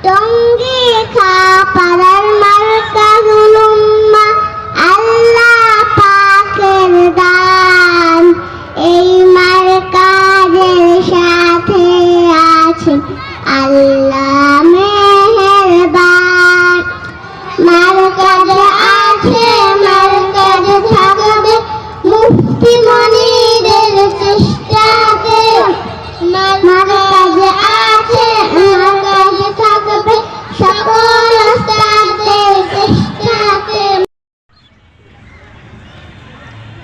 টঙ্গী খাপাড়ার মার্কাজুল উম্মাহ আল্লাহ পাকের দান। এই মার্কাজের সাথে আছেন আল্লাহ মেহেরবান। মার্কাজে আছে, মার্কাজে থাকবে মুফতি মনিরের চেষ্টাতে। মার্কাজে আছে, মার্কাজে থাকবে সকল ওস্তাদের চেষ্টাতে।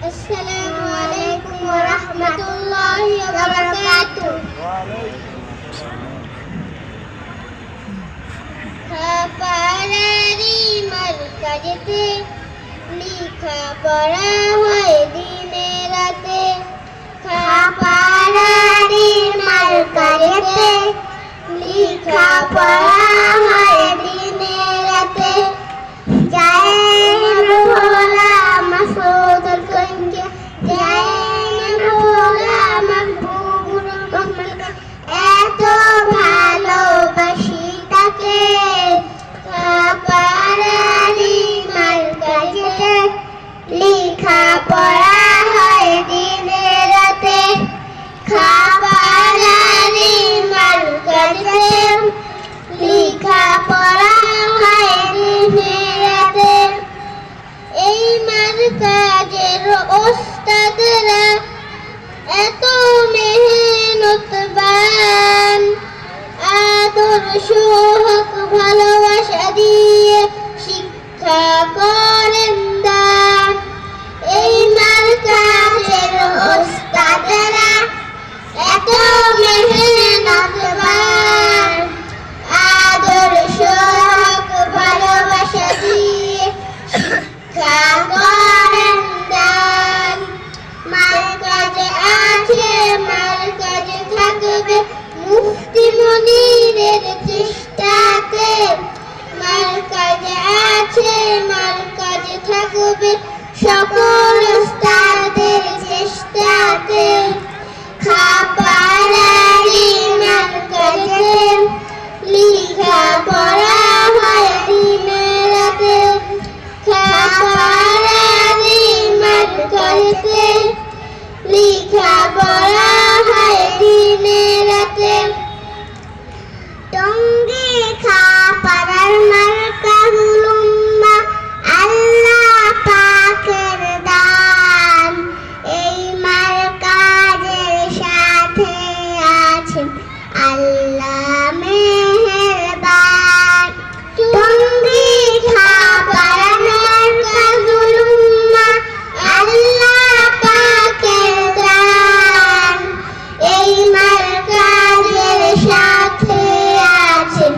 আসসালামু আলাইকুম ওয়া রাহমাতুল্লাহি ওয়া বারাকাতুহু। খাপাড়ারি মার্কাজেতে লিখা পড়া হয় দিনে রাতে। খাপাড়ারি মার্কাজেতে লিখা পড়া হয় দিনে রাতে। জায়েন ভোলা মাসুদুল কঞ্জে, জায়েন ভোলা মাহবুবুর রহমান, এত ভালোবাসি তাকে। খাপাড়ারি মার্কাজেতে লিখা পড়া হয় দিনে রাতে। খাপাড়ারি মার্কাজেতে লিখা পড়া হয় দিনে রাতে। এই মার্কাজের ওস্তাদরা এত মেহনতবান, আদর্শ হক ভালোবাসা দিয়ে শিক্ষা করেন দান। এই মার্কাজের ওস্তাদরা এত মেহনতবান, আদর্শ হক ভালোবাসা দিয়ে শিক্ষা করেন দান। মার্কাজে আছে, মার্কাজে থাকবে মুফতি মনিরের চেষ্টাতে। মার্কাজে আছে, মার্কাজে থাকবে সকল ওস্তাদের চেষ্টাতে। খাপাড়ারি মার্কাজেতে লিখা পড়া হয় দিনে রাতে। খাপাড়ারি মার্কাজেতে লিখা পড়া হয় দিনে রাতে। টঙ্গী খাপাড়ার মার্কাজুল উম্মাহ আল্লাহ পাকের দান। এই মার্কাজের সাথে আছেন আল্লাহ মেহেরবান। টঙ্গী খাপাড়ার মার্কাজুল উম্মাহ আল্লাহ পাকের দান। এই মার্কাজের সাথে আছেন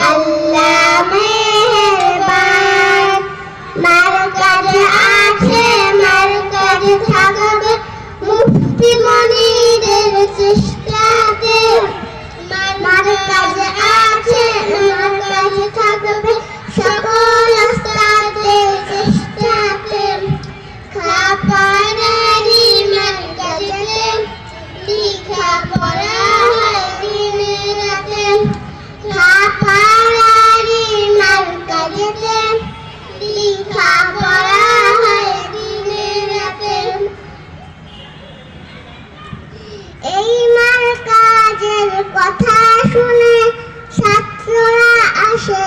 আল্লাহ মেহেরবান। মার্কাজে আছে, মার্কাজে থাকবে মুফতি মনিরের চেষ্টাতে। মার্কাজে আছে, মার্কাজে থাকবে সকল ওস্তাদের চেষ্টাতে। খাপাড়ারি মার্কাজেতে লিখা পড়া হয় দিনে রাতে। খাপাড়ারি মার্কাজেতে লিখা পড়া হয় দিনে রাতে। এই মার্কাজের কথা শুনে ছাত্ররা আসে